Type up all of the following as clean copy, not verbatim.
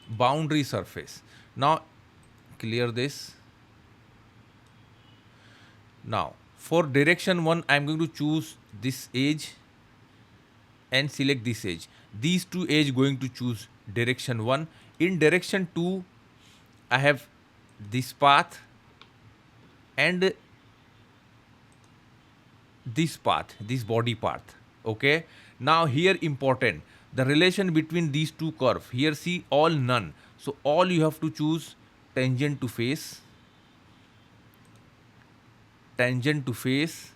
boundary surface. Now clear this. Now for direction 1 I am going to choose this edge and select this edge. These two edge going to choose direction 1. In direction 2 I have this path and this path, this body path. Okay. Now here important, the relation between these two curve. Here see all none. So all you have to choose tangent to face, tangent to face.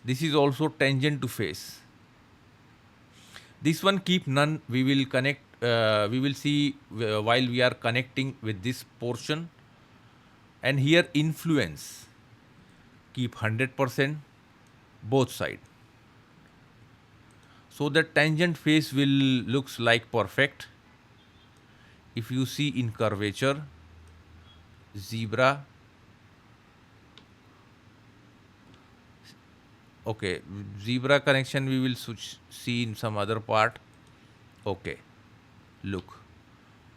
This is also tangent to face. This one keep none. We will connect. We will see while we are connecting with this portion. And here influence keep 100% both side. So the tangent face will looks like perfect. If you see in curvature, zebra. Okay, zebra connection we will see in some other part. Okay, look,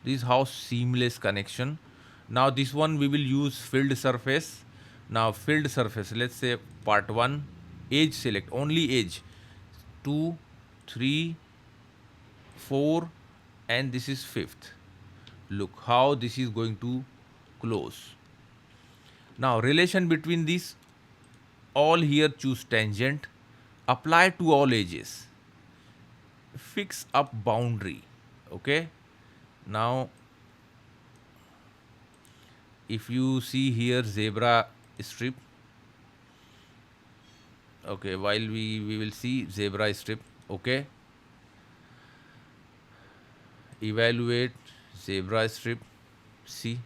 this is how seamless connection. Now this one we will use filled surface. Now filled surface, let's say part 1, edge select, only edge, 2, 3, 4 and this is 5th. Look how this is going to close. Now relation between these, all here choose tangent, apply to all edges, fix up boundary. Okay. Now if you see here zebra strip, okay, while we will see zebra strip. Okay, evaluate zebra strip. See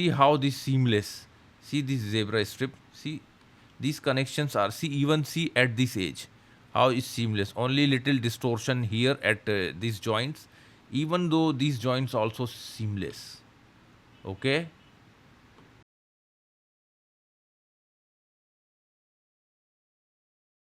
how this seamless. See this zebra strip. See these connections are, see, even see at this edge how is seamless. Only little distortion here at these joints, even though these joints also seamless. Okay,